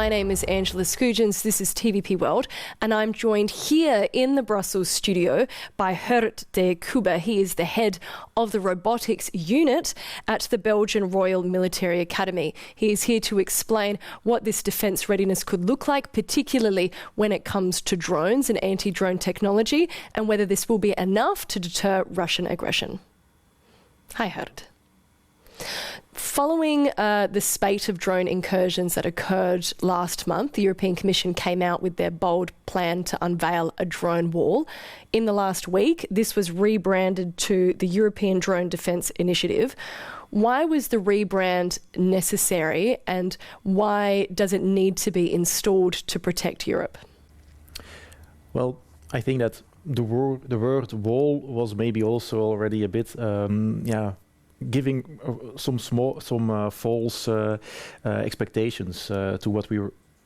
My name is Angela Scoogens. This is TVP World, and I'm joined here in the Brussels studio by Geert De Cubber. He is the head of the robotics unit at the Belgian Royal Military Academy. He is here to explain what this defence readiness could look like, particularly when it comes to drones and anti-drone technology, and whether this will be enough to deter Russian aggression. Hi, Geert. Following the spate of drone incursions that occurred last month, the European Commission came out with their bold plan to unveil a drone wall. In the last week, this was rebranded to the European Drone Defence Initiative. Why was the rebrand necessary, and why does it need to be installed to protect Europe? Well, I think that the word wall was maybe also already a bit, giving some false expectations to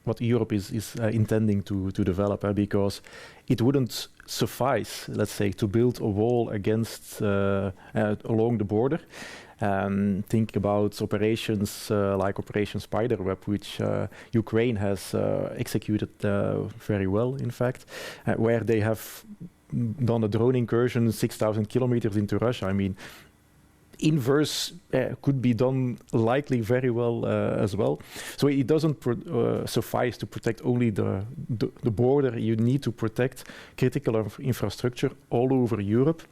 what Europe is intending to develop, because it wouldn't suffice, let's say, to build a wall against along the border. Think about operations like Operation Spiderweb, which Ukraine has executed very well, in fact, where they have done a drone incursion 6,000 kilometers into Russia. I mean, inverse could be done likely very well as well. So it doesn't suffice to protect only the border. You need to protect critical infrastructure all over Europe.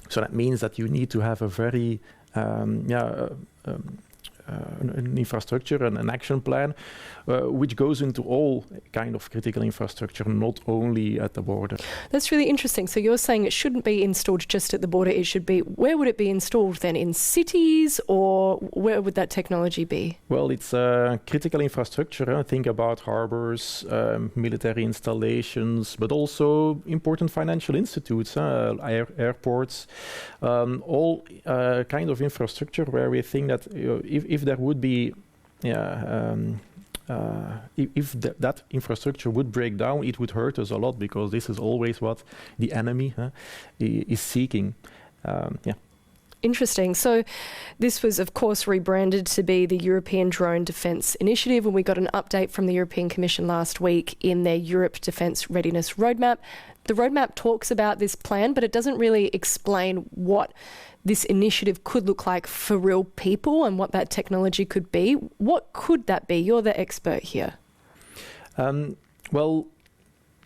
So that means that you need to have a very an infrastructure and an action plan which goes into all kind of critical infrastructure, not only at the border. That's really interesting. So you're saying it shouldn't be installed just at the border. It should be, where would it be installed then? In cities, or where would that technology be? Well, it's critical infrastructure. Think about harbors, military installations, but also important financial institutes, airports, all kind of infrastructure where we think that if there would be, if that infrastructure would break down, it would hurt us a lot, because this is always what the enemy is seeking. Interesting. So this was, of course, rebranded to be the European Drone Defence Initiative, and we got an update from the European Commission last week in their Europe Defence Readiness Roadmap. The roadmap talks about this plan, but it doesn't really explain what this initiative could look like for real people and what that technology could be. What could that be? You're the expert here. Well,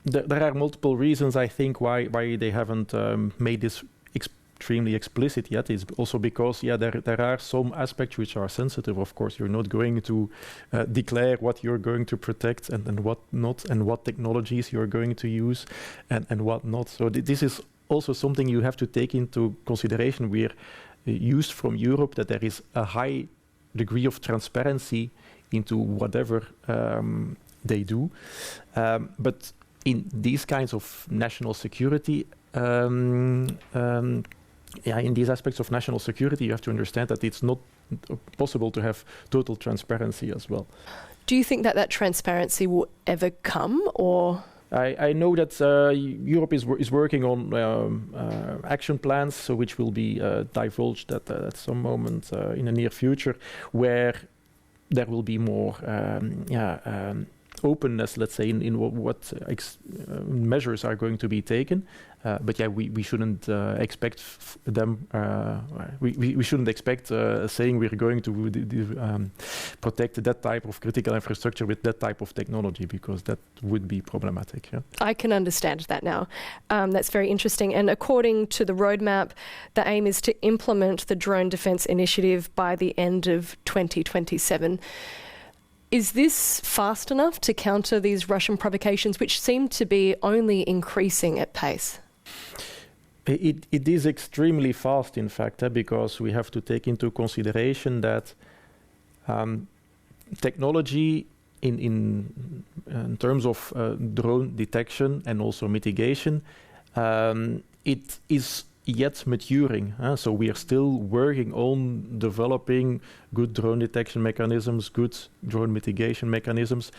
there are multiple reasons, I think, why they haven't made this extremely explicit yet. It's also because there are some aspects which are sensitive. Of course, you're not going to declare what you're going to protect and what not, and what technologies you're going to use and what not. So this is also something you have to take into consideration. We're used from Europe that there is a high degree of transparency into whatever they do, but in these kinds of national security, in these aspects of national security, you have to understand that it's not possible to have total transparency as well. Do you think that that transparency will ever come, or? I know that Europe is working on action plans, so which will be divulged at some moment in the near future, where there will be more openness, let's say, in what measures are going to be taken. But we shouldn't expect them. We shouldn't expect saying we're going to protect that type of critical infrastructure with that type of technology, because that would be problematic. Yeah? I can understand that now. That's very interesting. And according to the roadmap, the aim is to implement the Drone Defence Initiative by the end of 2027. Is this fast enough to counter these Russian provocations, which seem to be only increasing at pace? It is extremely fast, in fact, because we have to take into consideration that technology in terms of drone detection and also mitigation, it is yet maturing. So we are still working on developing good drone detection mechanisms, good drone mitigation mechanisms.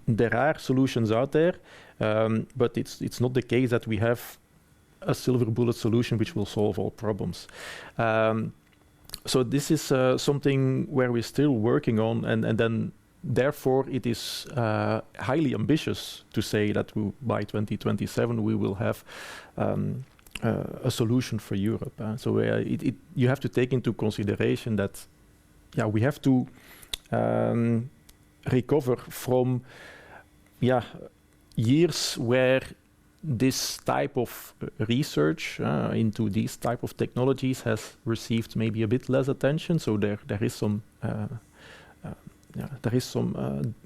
There are solutions out there, but it's not the case that we have a silver bullet solution which will solve all problems. So this is something where we're still working on, and then therefore, it is highly ambitious to say that by 2027 we will have a solution for Europe. So you have to take into consideration that we have to recover from years where this type of research into these type of technologies has received maybe a bit less attention. So there is some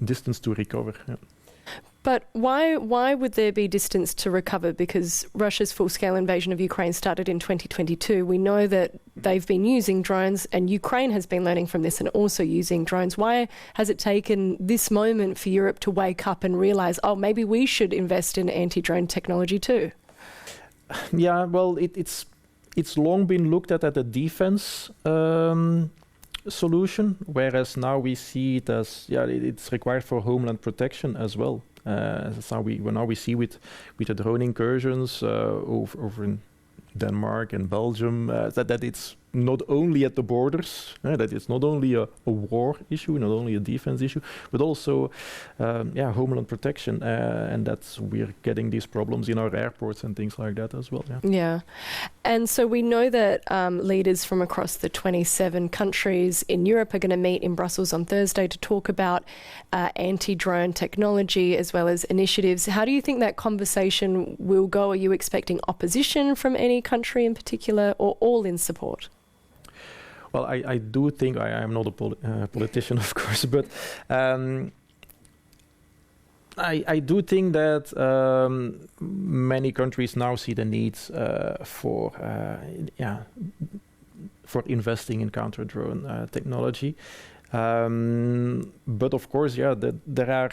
distance to recover. Yeah. But why would there be distance to recover? Because Russia's full-scale invasion of Ukraine started in 2022. We know that they've been using drones, and Ukraine has been learning from this and also using drones. Why has it taken this moment for Europe to wake up and realise, oh, maybe we should invest in anti-drone technology too? Yeah, well, it's long been looked at a defence solution, whereas now we see it as it's required for homeland protection as well. So we see with the drone incursions over in Denmark and Belgium that it's not only at the borders, that it's not only a war issue, not only a defense issue, but also homeland protection, and that's we're getting these problems in our airports and things like that as well. Yeah. And so we know that leaders from across the 27 countries in Europe are going to meet in Brussels on Thursday to talk about anti-drone technology as well as initiatives. How do you think that conversation will go? Are you expecting opposition from any country in particular, or all in support? Well, I do think, I'm not a politician, of course, but I do think that many countries now see the needs for investing in counter-drone technology. But of course, there are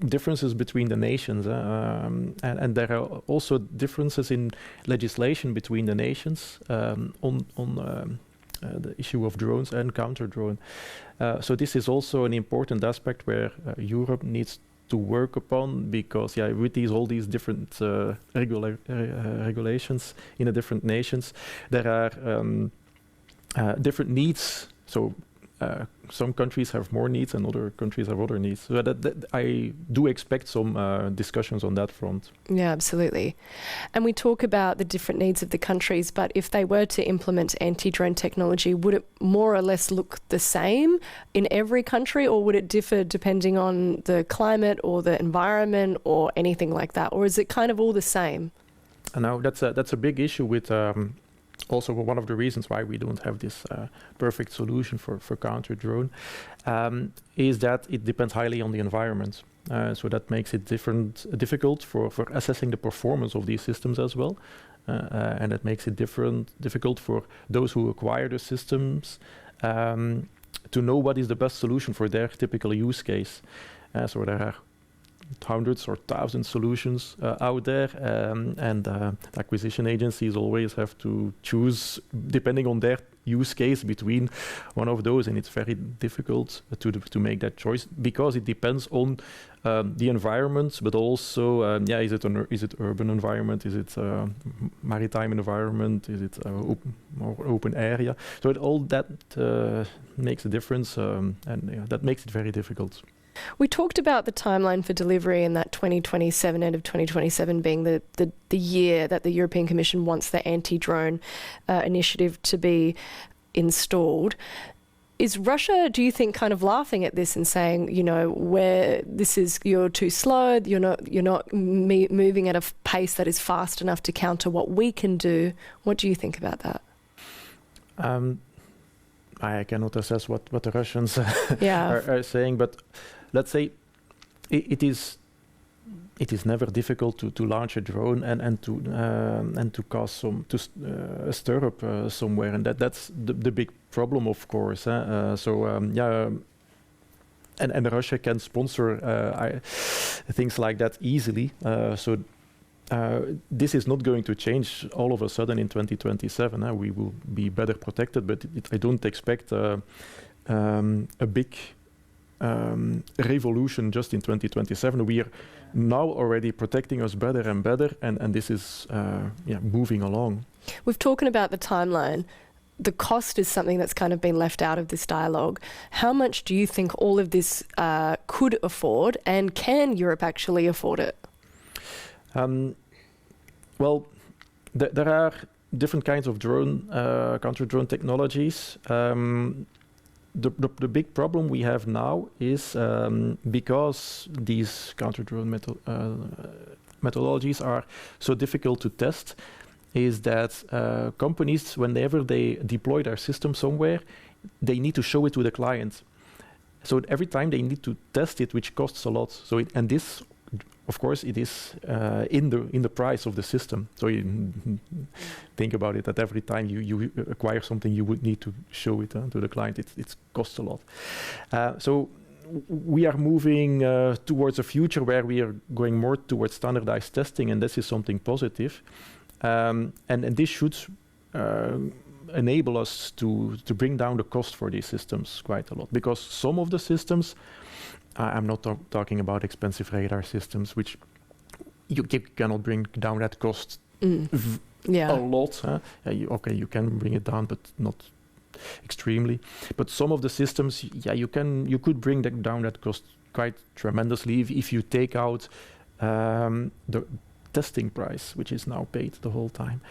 differences between the nations, and there are also differences in legislation between the nations on the issue of drones and counter-drone. So this is also an important aspect where Europe needs to work upon, because with all these different regulations in the different nations, there are different needs. So some countries have more needs and other countries have other needs. So that I do expect some discussions on that front. Yeah, absolutely. And we talk about the different needs of the countries, but if they were to implement anti-drone technology, would it more or less look the same in every country, or would it differ depending on the climate or the environment or anything like that? Or is it kind of all the same? Now, that's a big issue with also one of the reasons why we don't have this perfect solution for counter-drone is that it depends highly on the environment. So that makes it difficult for assessing the performance of these systems as well. And it makes it difficult for those who acquire the systems to know what is the best solution for their typical use case. So there are hundreds or thousands solutions out there, and acquisition agencies always have to choose depending on their use case between one of those, and it's very difficult to make that choice because it depends on the environment, but also is it urban environment, is it maritime environment, is it more open area? So all that makes a difference, and that makes it very difficult. We talked about the timeline for delivery and that 2027, end of 2027 being the year that the European Commission wants the anti-drone initiative to be installed. Is Russia, do you think, kind of laughing at this and saying, where you're too slow, you're not moving at a pace that is fast enough to counter what we can do? What do you think about that? I cannot assess what the Russians are saying, but let's say it is never difficult to launch a drone and to cause stir up somewhere, and that's the big problem, of course. And Russia can sponsor things like that easily. So this is not going to change all of a sudden in 2027. We will be better protected, but I don't expect a big revolution just in 2027. We are now already protecting us better and better, and this is moving along. We've talked about the timeline. the cost is something that's kind of been left out of this dialogue. How much do you think all of this could afford, and can Europe actually afford it? Well, there are different kinds of drone, counter-drone technologies. The big problem we have now is because these counter-drone methodologies are so difficult to test, is that companies, whenever they deploy their system somewhere, they need to show it to the client. So every time they need to test it, which costs a lot. So and this, of course, it is in the price of the system. So you think about it, that every time you acquire something, you would need to show it to the client. It costs a lot. So we are moving towards a future where we are going more towards standardized testing, and this is something positive. And this should enable us to bring down the cost for these systems quite a lot, because some of the systems, I'm not talking about expensive radar systems, which you cannot bring down that cost a lot. You can bring it down, but not extremely. But some of the systems, you could bring down that cost quite tremendously if you take out the testing price, which is now paid the whole time.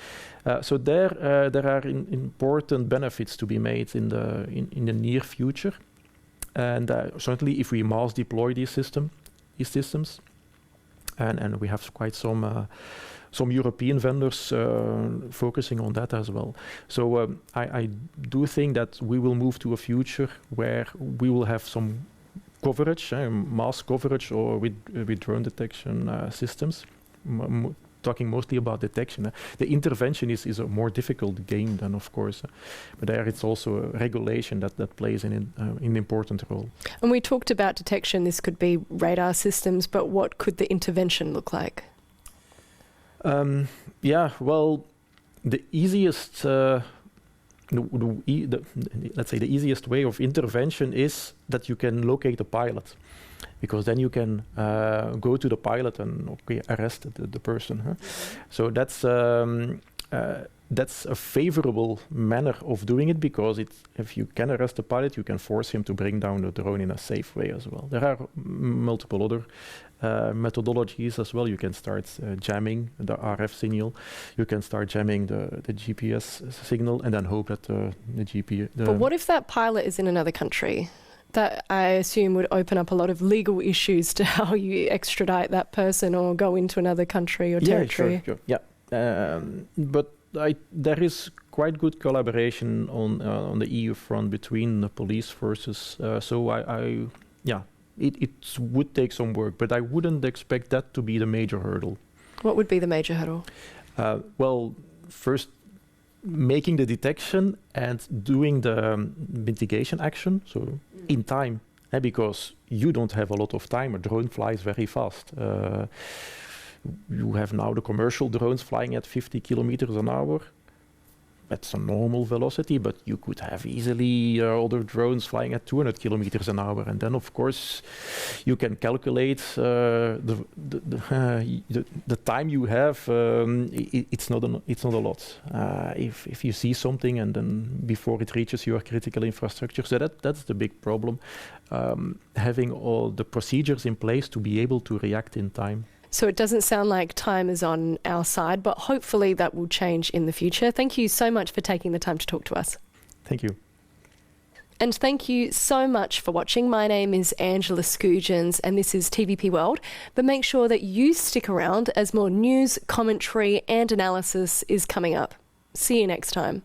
So there are important benefits to be made in the near future. And certainly, if we mass deploy these systems, and we have quite some European vendors focusing on that as well. So I do think that we will move to a future where we will have some coverage, mass coverage, or with drone detection systems. Talking mostly about detection. The intervention is a more difficult game than, of course, but there it's also a regulation that plays an important role. And we talked about detection. This could be radar systems, but what could the intervention look like? Well, the easiest, let's say the easiest way of intervention is that you can locate a pilot. Because then you can go to the pilot and arrest the person. So that's a favorable manner of doing it, because if you can arrest the pilot, you can force him to bring down the drone in a safe way as well. There are multiple other methodologies as well. You can start jamming the RF signal. You can start jamming the GPS signal, and then hope that the GPS... But what if that pilot is in another country? That, I assume, would open up a lot of legal issues to how you extradite that person or go into another country or territory. Sure. But there is quite good collaboration on the EU front between the police forces. It would take some work, but I wouldn't expect that to be the major hurdle. What would be the major hurdle? Well, first, making the detection and doing the mitigation action, so in time, because you don't have a lot of time. A drone flies very fast. You have now the commercial drones flying at 50 kilometers an hour. That's a normal velocity, but you could have easily other drones flying at 200 kilometers an hour. And then, of course, you can calculate the time you have. It's not a lot. If you see something and then before it reaches your critical infrastructure, so that's the big problem. Having all the procedures in place to be able to react in time. So it doesn't sound like time is on our side, but hopefully that will change in the future. Thank you so much for taking the time to talk to us. Thank you. And thank you so much for watching. My name is Angela Scoogens, and this is TVP World. But make sure that you stick around as more news, commentary and analysis is coming up. See you next time.